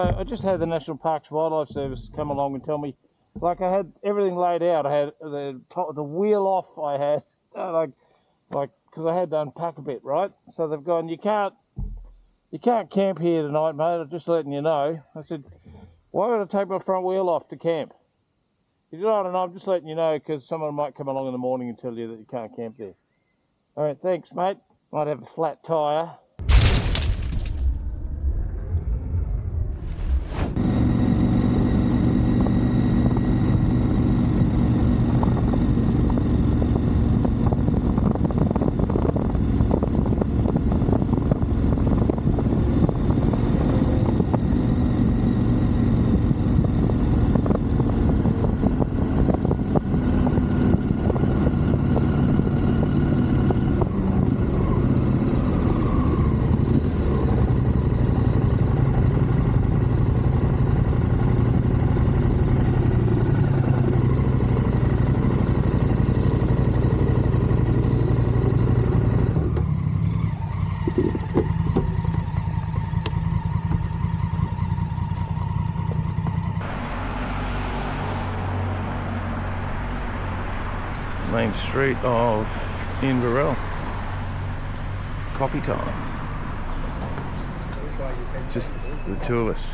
I just had the National Parks Wildlife Service come along and tell me, like, I had everything laid out. I had the wheel off. I had like because I had to unpack a bit, right? So they've gone, you can't camp here tonight, mate. I'm just letting you know. I said, why would I take my front wheel off to camp? He said, I don't know. I'm just letting you know because someone might come along in the morning and tell you that you can't camp there. All right, thanks, mate. Might have a flat tyre. Main street of Inverell. Coffee time. Just the two of us.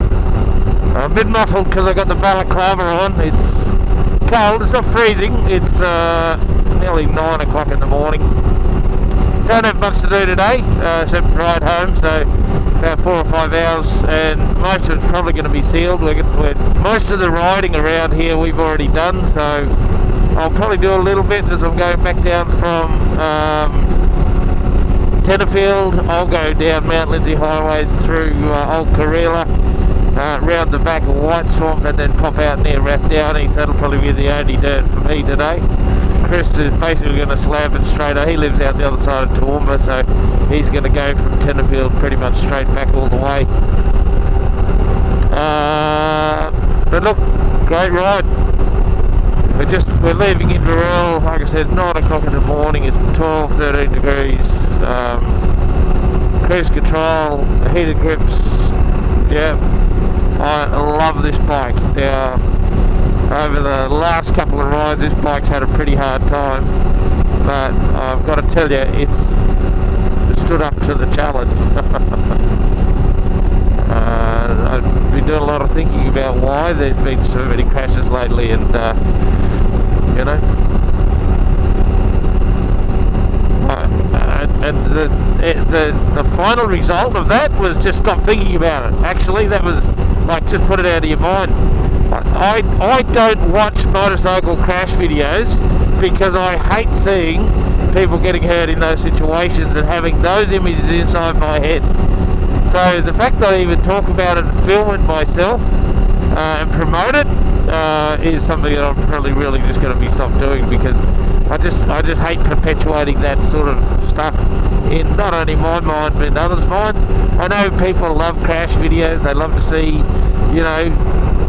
I'm a bit muffled because I got the balaclava on. It's cold, it's not freezing. It's nearly 9 o'clock in the morning. Don't have much to do today, except ride home, so about 4 or 5 hours, and most of it's probably going to be sealed. Most of the riding around here we've already done, so I'll probably do a little bit as I'm going back down from Tenterfield. I'll go down Mount Lindsay Highway through Old Kareela, round the back of White Swamp, and then pop out near Rathdowney. So that'll probably be the only dirt for me today. Chris is basically going to slab it straight up. He lives out the other side of Toowoomba, so he's going to go from Tenterfield pretty much straight back all the way. But look, great ride. We're leaving Inverell, like I said, 9 o'clock in the morning. It's 12, 13 degrees. Cruise control, heated grips. Yeah, I love this bike. Now, over the last couple of rides, this bike's had a pretty hard time, but I've got to tell you, it stood up to the challenge. I've been doing a lot of thinking about why there's been so many crashes lately, and you know, and the final result of that was just stop thinking about it. Actually, that was like, just put it out of your mind. I don't watch motorcycle crash videos because I hate seeing people getting hurt in those situations and having those images inside my head. So the fact that I even talk about it and film it myself and promote it is something that I'm probably really just going to be stopped doing, because I just hate perpetuating that sort of stuff in not only my mind but in others' minds. I know people love crash videos. They love to see, you know,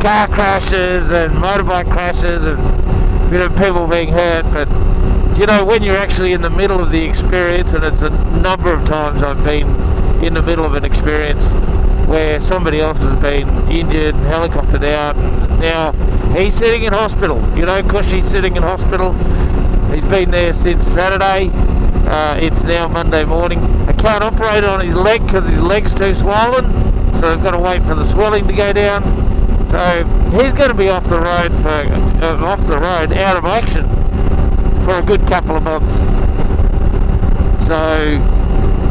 car crashes and motorbike crashes and, you know, people being hurt. But, you know, when you're actually in the middle of the experience, and it's a number of times I've been in the middle of an experience where somebody else has been injured and helicoptered out, and now he's sitting in hospital. You know, Cushy's sitting in hospital. He's been there since Saturday. It's now Monday morning. I can't operate on his leg because his leg's too swollen, so I've got to wait for the swelling to go down. So he's going to be off the road out of action for a good couple of months. So,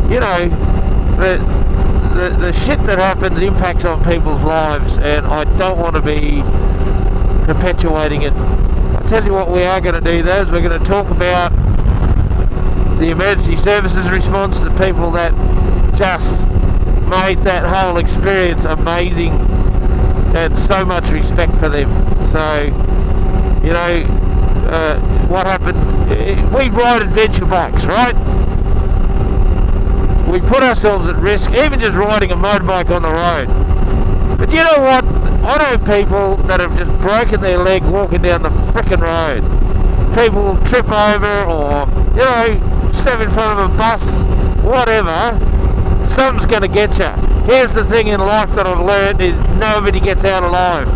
you know, the shit that happens impacts on people's lives, and I don't want to be perpetuating it. I'll tell you what we are going to do though, is we're going to talk about the emergency services response, the people that just made that whole experience amazing, and so much respect for them. So, you know, what happened, we ride adventure bikes, right? We put ourselves at risk, even just riding a motorbike on the road. But you know what? I know people that have just broken their leg walking down the frickin' road. People trip over, or, you know, step in front of a bus, whatever. Something's going to get you. here's the thing in life that I've learned is nobody gets out alive.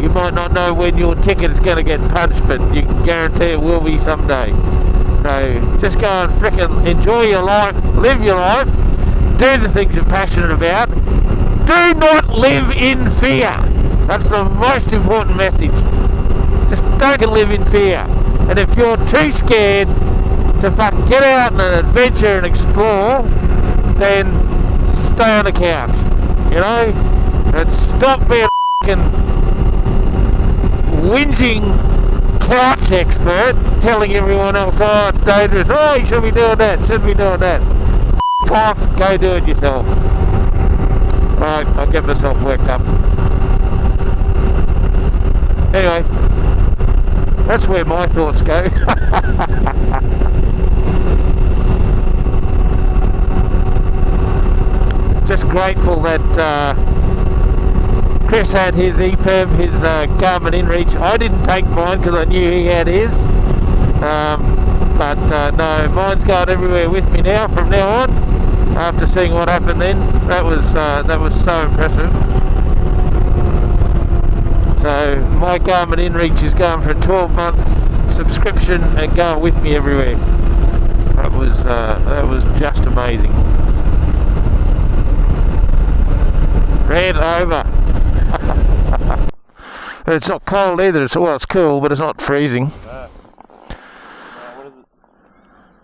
You might not know when your ticket is going to get punched, but you can guarantee it will be someday. So just go and frickin' enjoy your life, live your life, do the things you're passionate about. Do not live in fear. That's the most important message. Just don't live in fear. And if you're too scared to fucking get out and adventure and explore, then stay on the couch, you know? And stop being fucking whinging couch expert telling everyone else, oh, it's dangerous, oh, you should be doing that, shouldn't be doing that. F*** off, go do it yourself. Right, I'll get myself worked up. Anyway, that's where my thoughts go. Just grateful that Chris had his EPIRB, his Garmin InReach. I didn't take mine because I knew he had his. But no, mine's going everywhere with me now from now on. After seeing what happened then, that was so impressive. So my Garmin InReach is going for a 12-month subscription and going with me everywhere. That was just amazing. Ran over. It's not cold either. It's cool, but it's not freezing. What is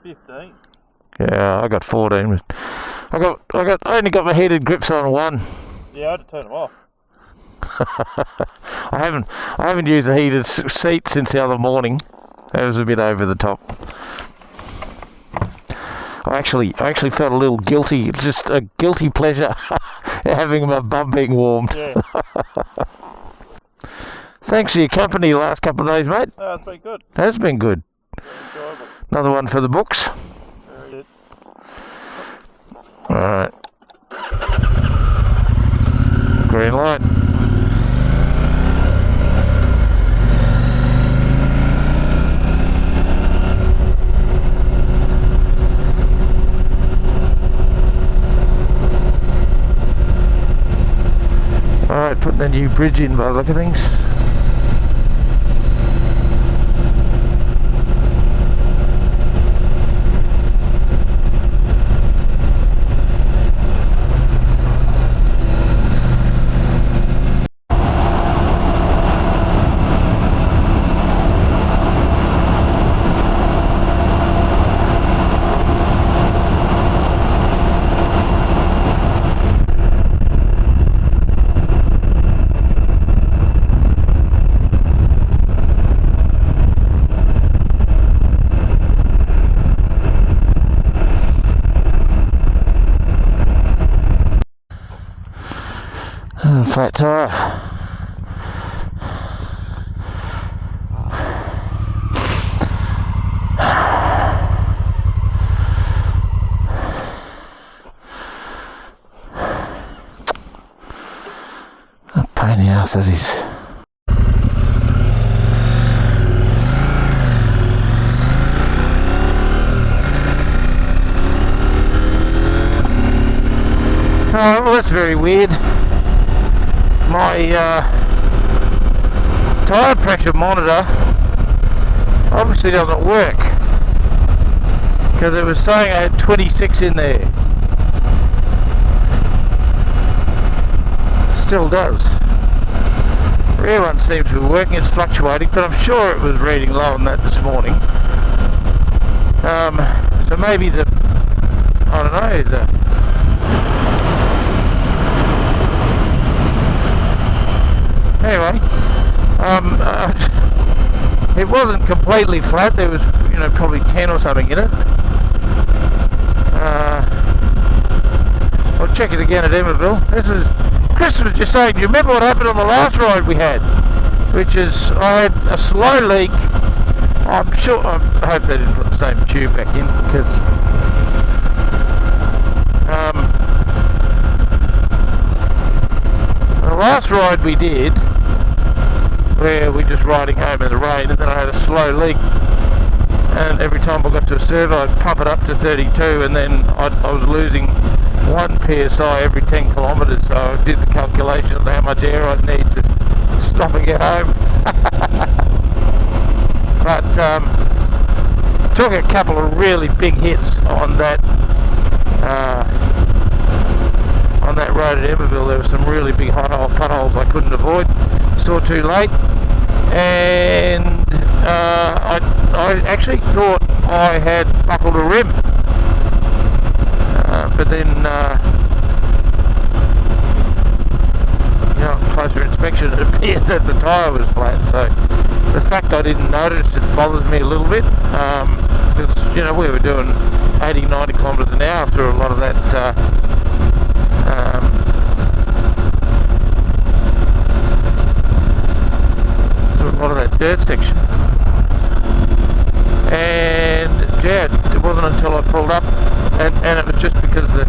it? 15. Yeah, I got 14. I only got my heated grips on one. Yeah, I had to turn them off. I haven't used a heated seat since the other morning. That was a bit over the top. I actually felt a little guilty, just a guilty pleasure having my bum being warmed. Yeah. Thanks for your company the last couple of days, mate. It's been good. Has been good. Very enjoyable. Another one for the books. Very good. Alright. Green light. Alright, putting a new bridge in by the look of things. Flat tyre. A pain in the ass that is. Oh, well, that's very weird. My tyre pressure monitor obviously doesn't work because it was saying I had 26 in there. Still does. Rear one seems to be working, it's fluctuating, but I'm sure it was reading low on that this morning. So maybe I don't know, anyway, it wasn't completely flat. There was, probably 10 or something in it. I'll check it again at Emmaville. Chris was just saying, do you remember what happened on the last ride we had? Which is, I had a slow leak. I hope they didn't put the same tube back in, because the last ride we did, where we're just riding home in the rain, and then I had a slow leak, and every time I got to a servo I'd pump it up to 32, and then I was losing 1 1 psi every 10 kilometres, so I did the calculation of how much air I'd need to stop and get home. But took a couple of really big hits on that road at Emerville. There were some really big potholes I couldn't avoid, saw too late, and I actually thought I had buckled a rim, but then closer inspection it appeared that the tyre was flat. So the fact I didn't notice it bothers me a little bit, because we were doing 80-90 kilometres an hour through a lot of that dirt section, and yeah, it wasn't until I pulled up, and it was just because the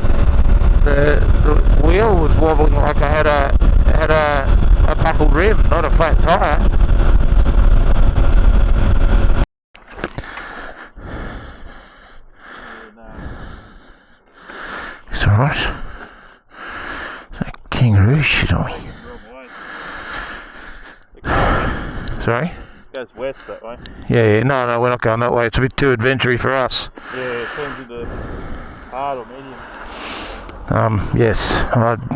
wheel was wobbling like I had a buckled rim, not a flat tyre. It's alright. That kangaroo shit on me. Sorry? It goes west that way. Yeah, no, we're not going that way. It's a bit too adventure-y for us. Yeah, it turns into hard or medium. Yes,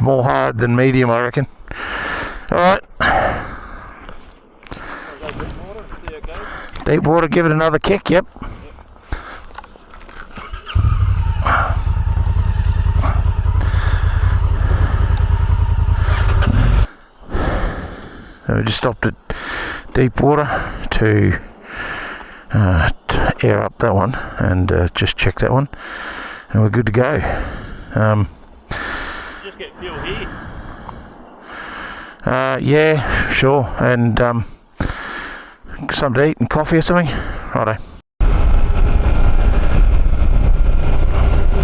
more hard than medium, I reckon. Alright. Deep water, give it another kick, yep. So we just stopped at deep water to air up that one and just check that one, and we're good to go. Just get fuel here. Yeah, sure, and something to eat and coffee or something. Righto.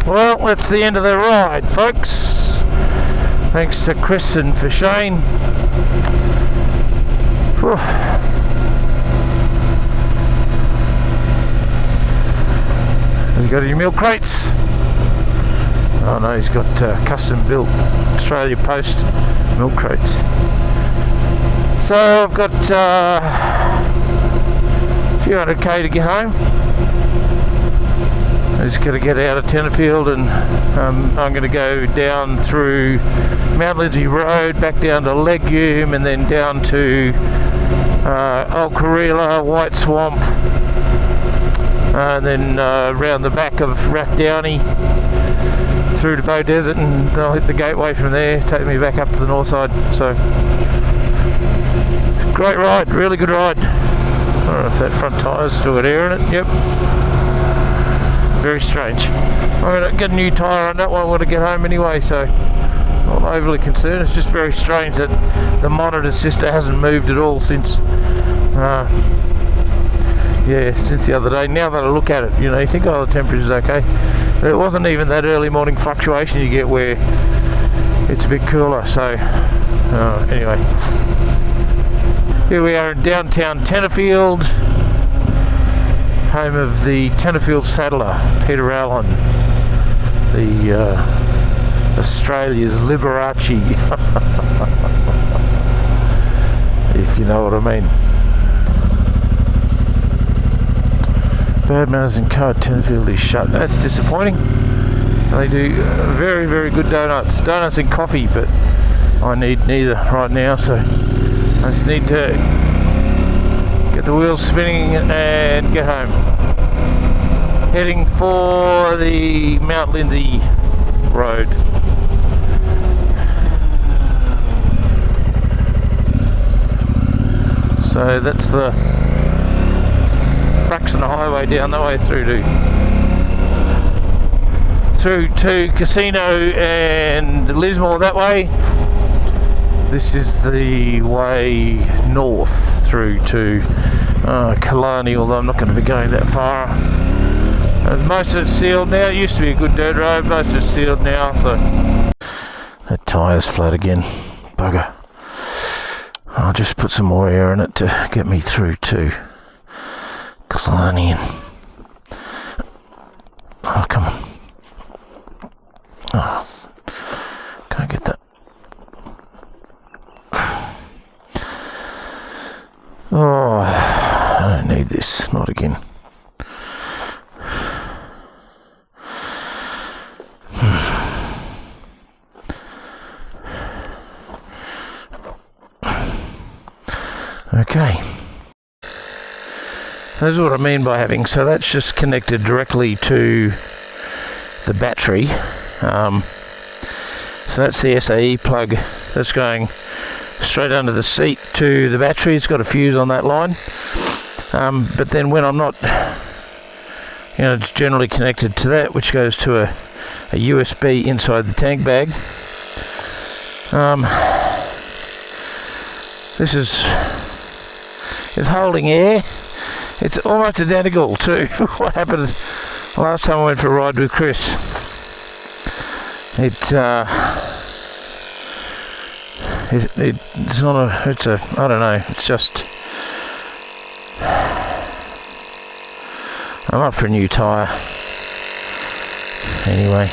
Well, that's the end of the ride, folks. Thanks to Chris and for Shane. Whew. Has he got any milk crates? Oh no, he's got custom built Australia Post milk crates. So I've got a few 100k to get home. I just got to get out of Tenterfield, and I'm going to go down through Mount Lindsay Road, back down to Legume, and then down to Old Karela, White Swamp, and then round the back of Rathdowney through to Bow Desert, and I'll hit the gateway from there, take me back up to the north side. So great ride, really good ride. I don't know if that front tyre's still got air in it. Yep. Very strange. I'm going to get a new tyre on that one when I get home anyway, so not overly concerned. It's just very strange that the monitor sister hasn't moved at all since since the other day. Now that I look at it, you think, oh, the temperature's okay. It wasn't even that early morning fluctuation you get where it's a bit cooler. So anyway, here we are in downtown Tenterfield, home of the Tenterfield saddler, Peter Allen, the Australia's Liberace, if you know what I mean. Bird Manners & Co. at Tenterfield is shut. That's disappointing. They do very, very good donuts and coffee, but I need neither right now, so I just need to get the wheels spinning and get home. Heading for the Mount Lindsay Road. So that's the Braxton Highway down the way through to Casino and Lismore that way. This is the way north through to Killarney, although I'm not going to be going that far. Most of it's sealed now. It used to be a good dirt road, most of it's sealed now, so that tyre's flat again. Bugger. I'll just put some more air in it to get me through to Killarney. Oh, come on. Oh, need this, not again. Okay. That's what I mean by having, so that's just connected directly to the battery. So that's the SAE plug that's going straight under the seat to the battery. It's got a fuse on that line. But then when I'm not, it's generally connected to that, which goes to a USB inside the tank bag. This is holding air. It's almost identical to what happened last time I went for a ride with Chris. It's not I don't know, it's just, I'm up for a new tyre anyway,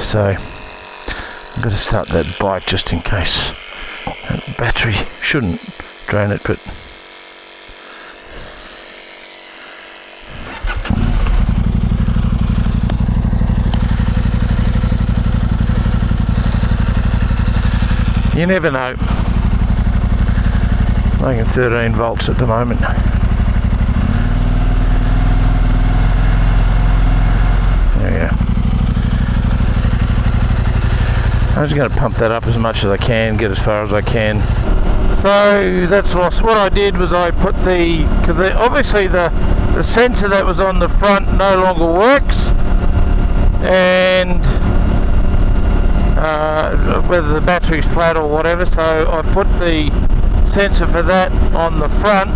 so I've got to start that bike just in case. That battery shouldn't drain it, but you never know. Making 13 volts at the moment. There we go. I'm just going to pump that up as much as I can, get as far as I can. So that's lost. What I did was I put because obviously the sensor that was on the front no longer works, and whether the battery's flat or whatever, so I've put the sensor for that on the front.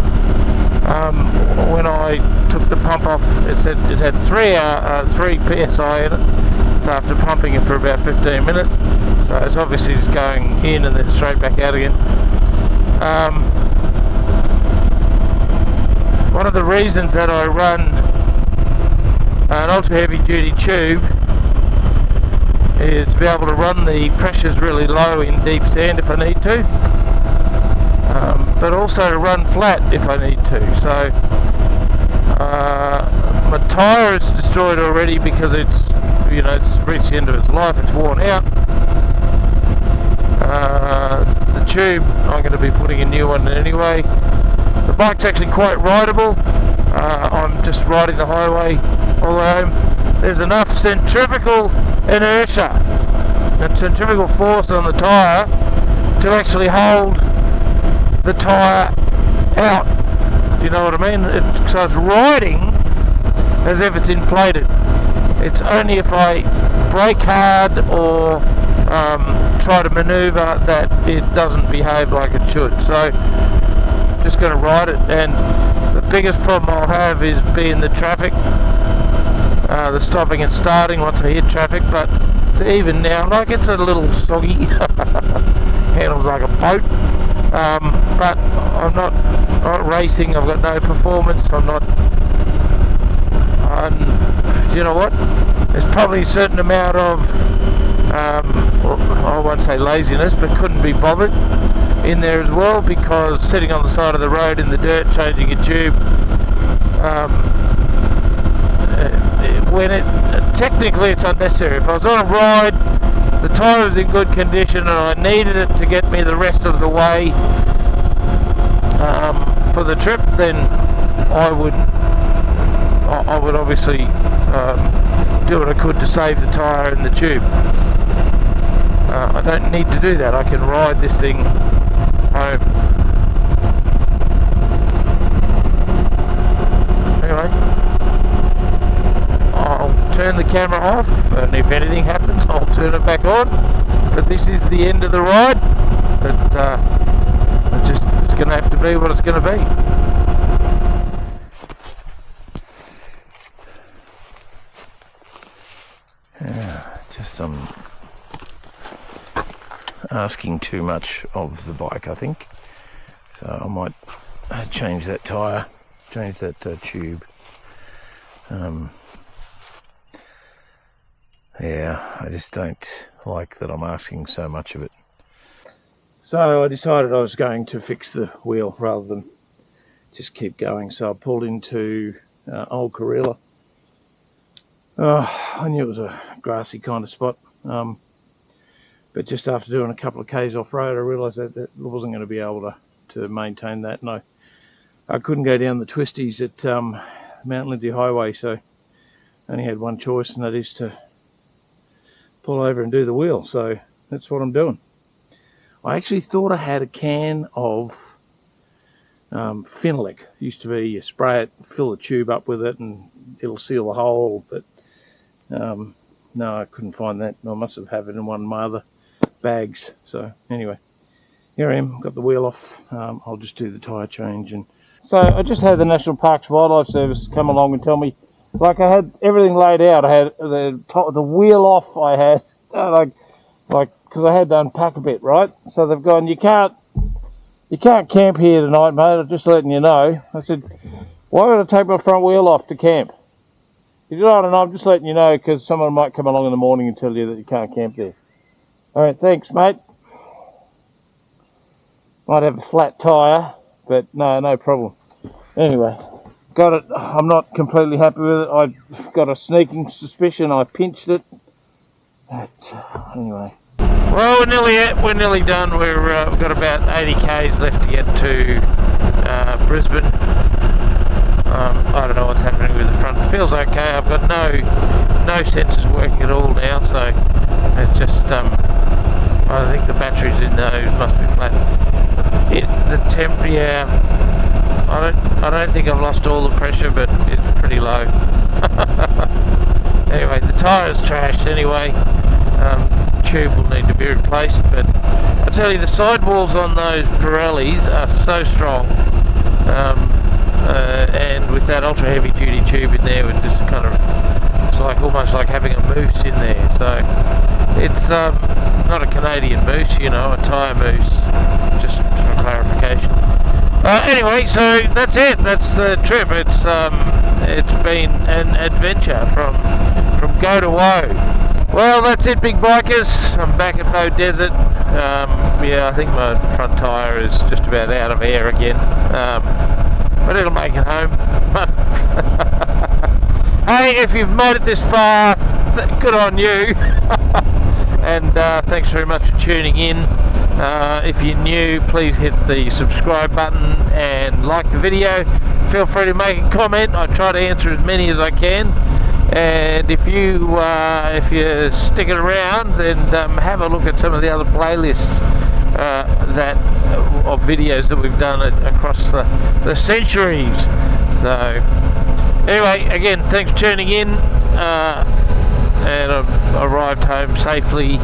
When I took the pump off, it said it had 3 psi in it, so after pumping it for about 15 minutes, so it's obviously just going in and then straight back out again. One of the reasons that I run an ultra heavy duty tube is to be able to run the pressures really low in deep sand if I need to, but also to run flat if I need to. So my tyre is destroyed already because it's reached the end of its life, it's worn out. The tube, I'm going to be putting a new one anyway. The bike's actually quite rideable. I'm just riding the highway all the way home. There's enough centrifugal inertia and centrifugal force on the tyre to actually hold the tyre out, if you know what I mean. So it's riding as if it's inflated. It's only if I brake hard or try to manoeuvre that it doesn't behave like it should. So just going to ride it, and the biggest problem I'll have is being the traffic, the stopping and starting once I hit traffic. But so even now, like, it's a little soggy, handles like a boat, but I'm not racing, I've got no performance, you know what, there's probably a certain amount of I won't say laziness, but couldn't be bothered in there as well, because sitting on the side of the road in the dirt changing a tube, when technically it's unnecessary. If I was on a ride, the tyre was in good condition and I needed it to get me the rest of the way for the trip, then I would obviously do what I could to save the tyre and the tube. I don't need to do that. I can ride this thing home. Anyway, I'll turn the camera off, and if anything happens I'll turn it back on. But this is the end of the ride. But it's going to have to be what it's going to be. I'm asking too much of the bike, I think, so I might change that tyre, change that tube. Yeah, I just don't like that I'm asking so much of it. So I decided I was going to fix the wheel rather than just keep going. So I pulled into Old Karela. I knew it was a grassy kind of spot, but just after doing a couple of Ks off-road, I realised that I wasn't going to be able to maintain that, and I couldn't go down the twisties at Mount Lindsay Highway, so I only had one choice, and that is to pull over and do the wheel. So that's what I'm doing. I actually thought I had a can of phenolic. Used to be you spray it, fill the tube up with it, and it'll seal the hole, but no, I couldn't find that. I must have it in one of my other bags. So anyway, here I am, got the wheel off. I'll just do the tyre change. And so I just had the National Parks Wildlife Service come along and tell me, like, I had everything laid out. I had the wheel off. I had like because I had to unpack a bit, right? So they've gone, you can't camp here tonight, mate. I'm just letting you know. I said, why would I take my front wheel off to camp? He said, I don't know, I'm just letting you know because someone might come along in the morning and tell you that you can't camp there. All right, thanks, mate. Might have a flat tyre, but no problem. Anyway, got it. I'm not completely happy with it. I've got a sneaking suspicion I pinched it. But anyway. Well, we're nearly done. We've got about 80 k's left to get to Brisbane. I don't know what's happening with the front. It feels okay. I've got no sensors working at all now, so it's just I think the batteries in those must be flat. The temp, yeah. I don't think I've lost all the pressure, but it's pretty low. Anyway, the tyre's trashed anyway. Tube will need to be replaced, but I tell you, the sidewalls on those Pirellis are so strong, and with that ultra heavy duty tube in there, with just kind of, it's like almost like having a moose in there. So it's not a Canadian moose, you know, a tyre moose, just for clarification. Anyway, so that's it. That's the trip. It's been an adventure from go to woe. Well, that's it, big bikers. I'm back at Bow Desert. Yeah, I think my front tyre is just about out of air again, but it'll make it home. Hey, if you've made it this far, good on you. And thanks very much for tuning in. If you're new, please hit the subscribe button and like the video. Feel free to make a comment. I try to answer as many as I can. And if you're sticking around, then have a look at some of the other playlists of videos that we've done across the centuries. So anyway, again, thanks for tuning in. And I've arrived home safely,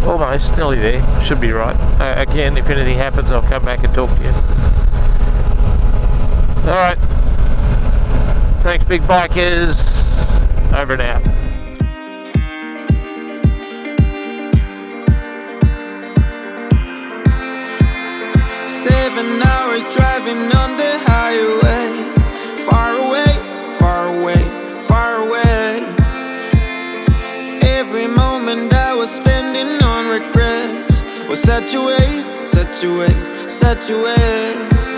almost, nearly there. Should be right. Again, if anything happens, I'll come back and talk to you. All right. Thanks, big bikers. Over and out. 7 hours driving on the highway. Far away, far away, far away. Every moment I was spending on regrets was such a waste, such a waste, such a waste.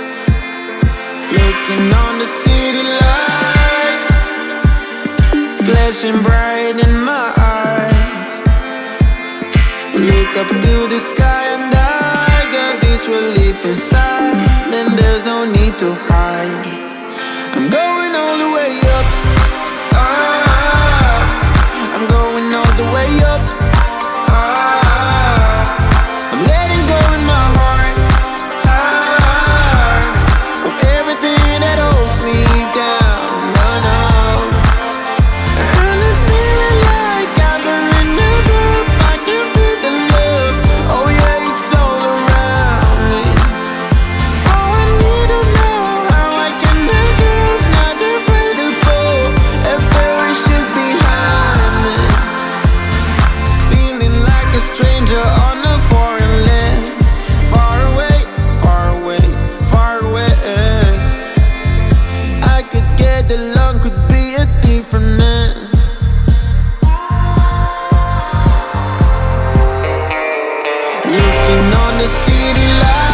Looking on the city lights, flashing bright in my eyes. Look up to the sky and I got this relief inside, and there's no need to hide. I'm going all the way up, I'm going all the way up, I'm letting go in my heart, of everything that holds me down, no, no. And it's feeling like I've been enough, I can feel the love, oh yeah, it's all around me. Oh, I need to know how I can make it, not afraid to fall, and perish it behind me. Feeling like a stranger on a foreign land, far away, far away, far away. I could get along, could be a different man. Looking on the city lights,